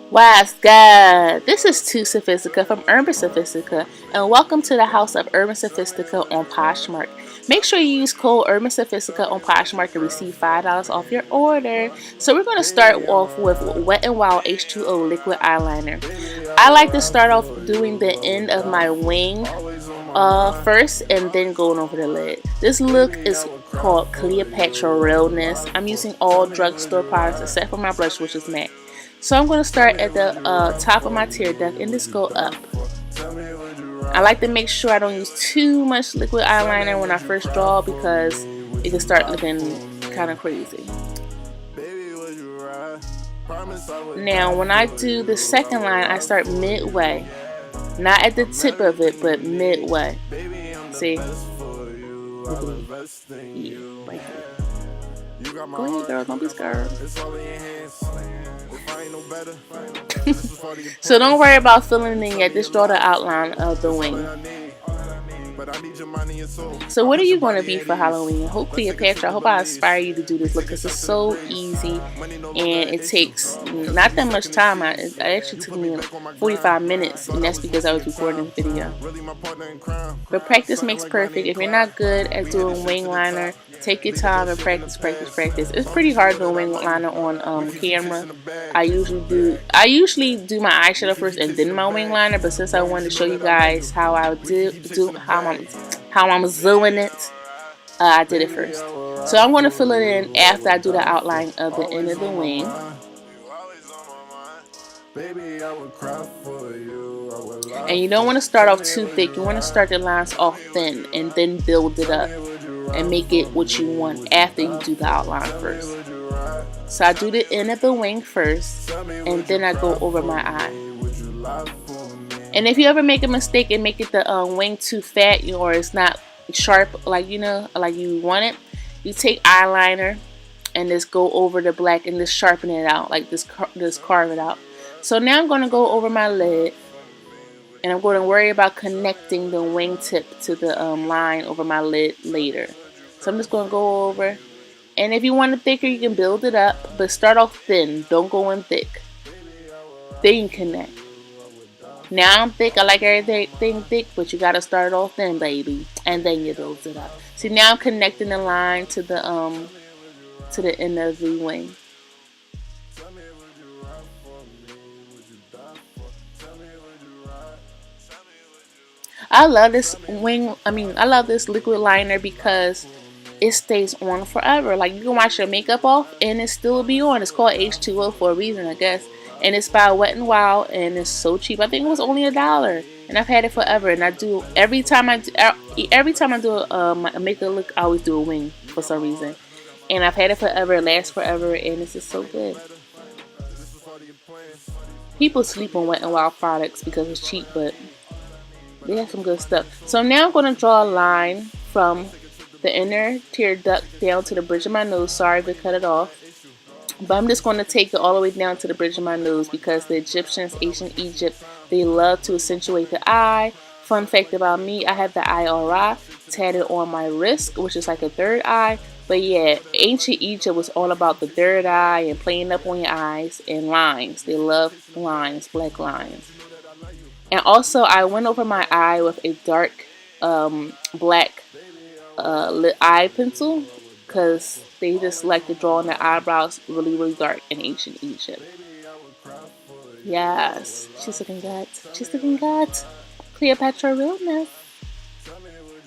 What's good? This is Sophistica from UrbanSophistica, and welcome to the house of UrbanSophistica on Poshmark. Make sure you use code UrbanSophistica on Poshmark to receive $5 off your order. So we're going to start off with Wet n Wild H2O liquid eyeliner. I like to start off doing the end of my wing first and then going over the lid. This look is called Cleopatra Realness. I'm using all drugstore products except for my blush, which is MAC. So I'm going to start at the top of my tear duct and just go up. I like to make sure I don't use too much liquid eyeliner when I first draw because it can start looking kind of crazy. Now when I do the second line, I start midway. Not at the tip of it, but midway. See? Yeah, right there. Go ahead, girl. Don't be scared. So don't worry about filling in yet. Just draw the outline of the wing. So what are you going to be for Halloween? Hope Cleopatra. I hope I inspire you to do this look because it's so easy and it takes not that much time. It actually took me 45 minutes, and that's because I was recording the video. But practice makes perfect. If you're not good at doing wing liner, take your time and practice. It's pretty hard doing wing liner on camera. I usually do my eyeshadow first and then my wing liner, but since I wanted to show you guys how I'm doing it, I did it first. So I'm going to fill it in after I do the outline of the end of the wing. And you don't want to start off too thick. You want to start the lines off thin and then build it up and make it what you want after you do the outline first. So I do the end of the wing first and then I go over my eye. And if you ever make a mistake and make it the wing too fat or it's not sharp like you want it, you take eyeliner and just go over the black and just sharpen it out, like just carve it out. So now I'm going to go over my lid and I'm going to worry about connecting the wing tip to the line over my lid later. So I'm just going to go over, and if you want it thicker you can build it up, but start off thin, don't go in thick. Then you connect. Now I'm thick, I like everything thick, but you gotta start off thin, baby, and then you build it up. See, now I'm connecting the line to the end of the wing. I love this I love this liquid liner because it stays on forever. Like, you can wash your makeup off and it still be on. It's called H2O for a reason, I guess. And it's by Wet n Wild and it's so cheap. I think it was only $1, and I've had it forever. And I do every time I do a makeup look, I always do a wing for some reason. And I've had it forever. It lasts forever, and it's just so good. People sleep on Wet n Wild products because it's cheap, but they have some good stuff. So now I'm going to draw a line from the inner tear duct down to the bridge of my nose. Sorry to cut it off. But I'm just going to take it all the way down to the bridge of my nose because the Egyptians, ancient Egypt, they love to accentuate the eye. Fun fact about me, I have the eye aura tatted on my wrist, which is like a third eye. But yeah, ancient Egypt was all about the third eye and playing up on your eyes and lines. They love lines, black lines. And also, I went over my eye with a dark black lit eye pencil because they just like to draw on their eyebrows really dark in ancient Egypt. Yes, she's looking good. She's looking good. Cleopatra realness.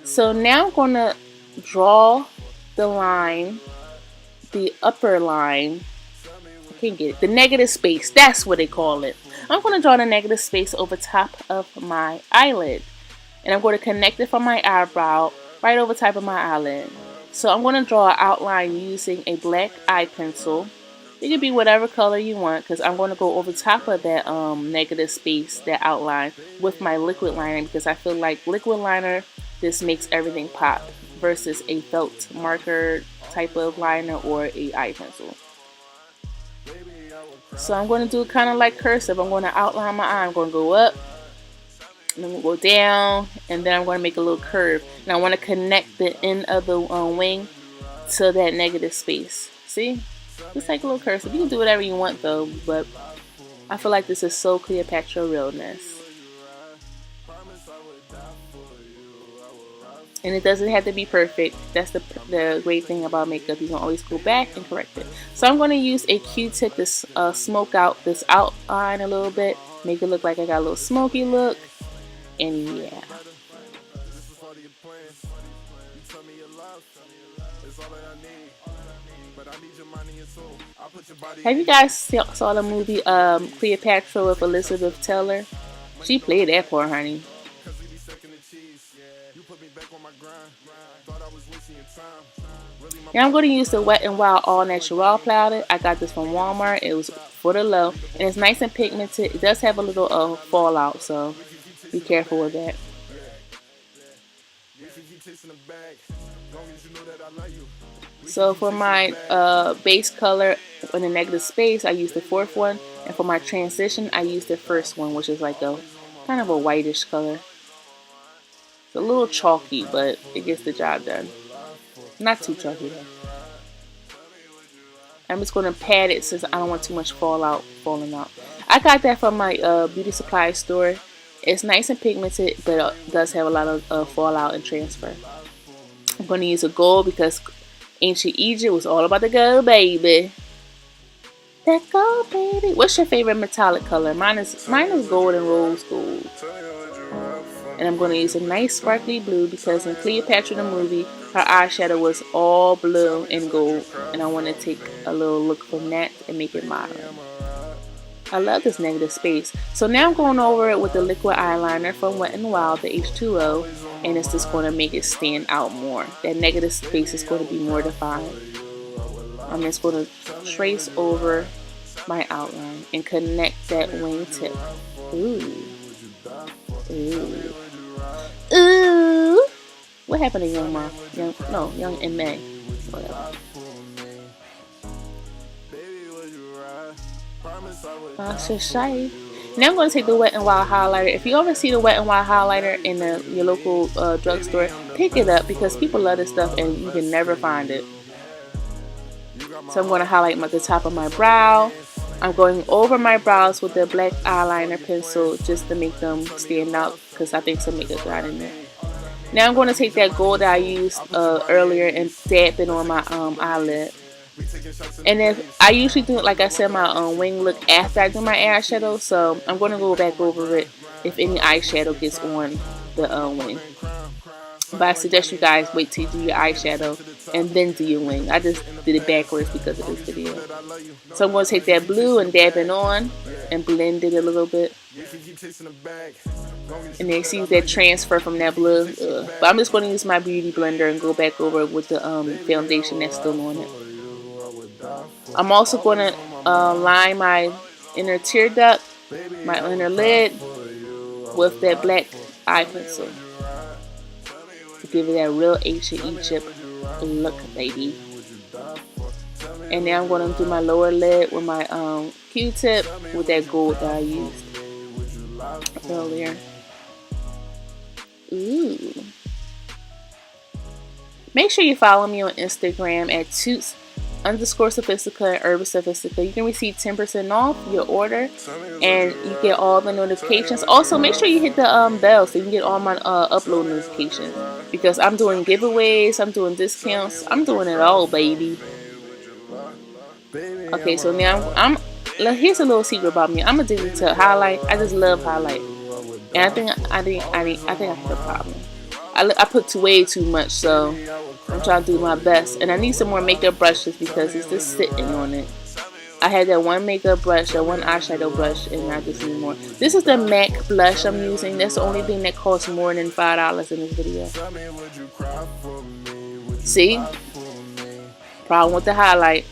So now I'm going to draw the line, the upper line. I can't get it. The negative space. That's what they call it. I'm going to draw the negative space over top of my eyelid. And I'm going to connect it from my eyebrow right over top of my eyelid. So I'm going to draw an outline using a black eye pencil. It could be whatever color you want because I'm going to go over top of that negative space, that outline, with my liquid liner because I feel like liquid liner just makes everything pop versus a felt marker type of liner or a eye pencil. So I'm going to do it kind of like cursive. I'm going to outline my eye. I'm going to go up, and I'm going to go down, and then I'm going to make a little curve. And I want to connect the end of the wing to that negative space. See? Just like a little cursive. You can do whatever you want though, but I feel like this is so Cleopatra realness. And it doesn't have to be perfect. That's the great thing about makeup. You can always go back and correct it. So I'm going to use a Q-tip to smoke out this outline a little bit. Make it look like I got a little smoky look. And yeah. Have you guys saw the movie Cleopatra with Elizabeth Taylor? She played that part, honey. Now I'm going to use the Wet n Wild All Natural powder. I got this from Walmart. It was for the low, and it's nice and pigmented. It does have a little fallout, so be careful with that. So for my base color in the negative space, I use the fourth one, and for my transition, I use the first one, which is like a kind of a whitish color. It's a little chalky, but it gets the job done. Not too chalky though. I'm just going to pat it since I don't want too much falling out. I got that from my beauty supply store. It's nice and pigmented, but it does have a lot of fallout and transfer. I'm going to use a gold because ancient Egypt was all about the gold, baby. That gold, baby. What's your favorite metallic color? Mine is gold and rose gold. And I'm going to use a nice sparkly blue because in Cleopatra the movie, her eyeshadow was all blue and gold. And I want to take a little look from that and make it modern. I love this negative space. So now I'm going over it with the liquid eyeliner from Wet n Wild, the H2O. And it's just going to make it stand out more. That negative space is going to be more defined. I'm just going to trace over my outline and connect that wing tip. Ooh. Ooh. Ooh. What happened to Young Ma? Young in May. Whatever. So shy. Now I'm going to take the Wet n Wild highlighter. If you ever see the Wet n Wild highlighter in your local drugstore, pick it up because people love this stuff and you can never find it. So I'm going to highlight the top of my brow. I'm going over my brows with the black eyeliner pencil just to make them stand out because I think some makeup got in there. Now I'm going to take that gold that I used earlier and dab it on my eyelid. And if I usually do, like I said, my wing look after I do my eyeshadow, so I'm going to go back over it if any eyeshadow gets on the wing. But I suggest you guys wait till you do your eyeshadow and then do your wing. I just did it backwards because of this video. So I'm going to take that blue and dab it on and blend it a little bit. And then see that transfer from that blue. But I'm just going to use my beauty blender and go back over it with the foundation that's still on it. I'm also going to line my inner tear duct, my inner lid, with that black eye pencil to give it that real ancient Egypt look, baby. And now I'm going to do my lower lid with my Q-tip with that gold that I used earlier. Ooh. Make sure you follow me on Instagram at @Toots_Sophistica and UrbanSophistica. You can receive 10% off your order and you get all the notifications. Also, make sure you hit the bell so you can get all my upload notifications because I'm doing giveaways, I'm doing discounts, I'm doing it all, baby. Okay, so now here's a little secret about me. I'm addicted to highlight. I just love highlight, and I think I have a problem. I put way too much, so I'm trying to do my best. And I need some more makeup brushes because it's just sitting on it. I had that one makeup brush, that one eyeshadow brush, and I just need more. This is the MAC blush I'm using. That's the only thing that costs more than $5 in this video. See? Problem with the highlight.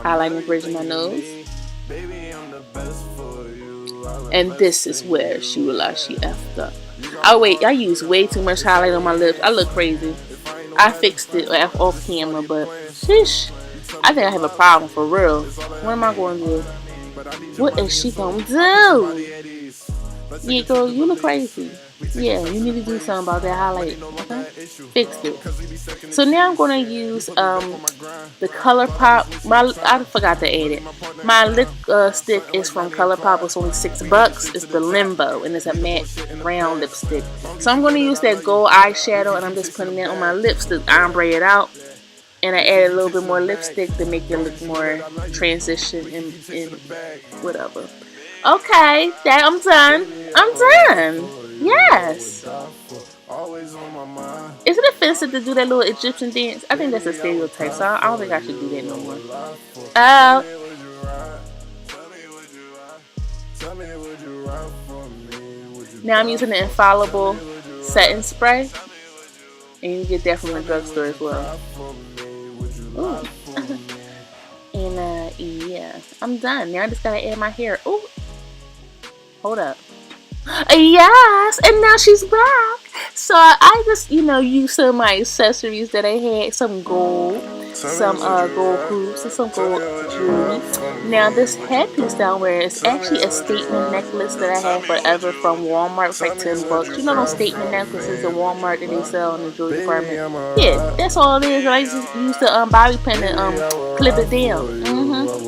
Highlighting the bridge of my nose. And this is where she realized she effed up. Oh wait, I used way too much highlight on my lips. I look crazy. I fixed it off camera, but sheesh, I think I have a problem for real. What am I going to do? What is she going to do? Yeah, girl, you look crazy. Yeah, you need to do something about that highlight. Okay? Fixed it. So now I'm going to use the ColourPop. I forgot to add it. My lip stick is from ColourPop. It's only $6. It's the Limbo, and it's a matte brown lipstick. So I'm going to use that gold eyeshadow, and I'm just putting it on my lips to ombre it out. And I added a little bit more lipstick to make it look more transition in whatever. Okay, that I'm done. I'm done. Yes. Is it offensive to do that little Egyptian dance? I think that's a stereotype, so I don't think I should do that no more. Oh. Now I'm using the Infallible setting spray. And you get that from the drugstore as well. Ooh. And yeah, I'm done. Now I just gotta add my hair. Ooh. Hold up. Yes, and now she's back. So I just, used some of my accessories that I had. Some gold, some gold hoops, and some gold jewelry. Now this headpiece down there is actually a statement necklace that I had forever from Walmart. It's like $10. You know those statement necklaces at Walmart that they sell in the jewelry department? Yeah, that's all it is. I just used the bobby pin to clip it down.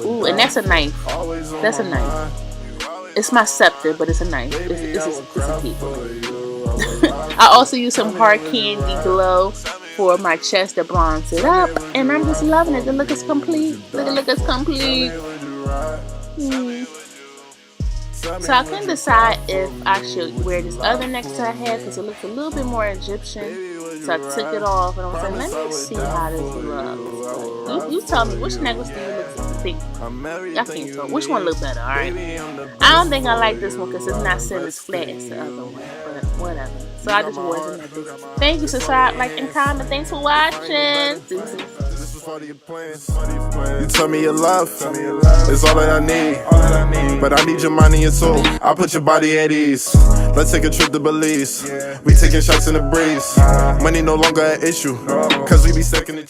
Ooh, and that's a knife. That's a knife. It's my scepter, but it's a knife. It's a people. I also use some hard candy glow for my chest to bronze it up, and I'm just loving it. The look is complete. Look is complete. So I couldn't decide if I should wear this other necklace I had because it looks a little bit more Egyptian. So I took it off and I was like, let me see how this looks. You tell me, which necklace do you think? I can't tell. Which one look better, alright? I don't think I like this one because it's not sitting as flat as the other one. But whatever. So I just wore the necklace. Thank you, subscribe, like, and comment. Thanks for watching. You tell me your love is all that I need, but I need your mind and your soul. I'll put your body at ease. Let's take a trip to Belize. We taking shots in the breeze. Money no longer an issue, cause we be second to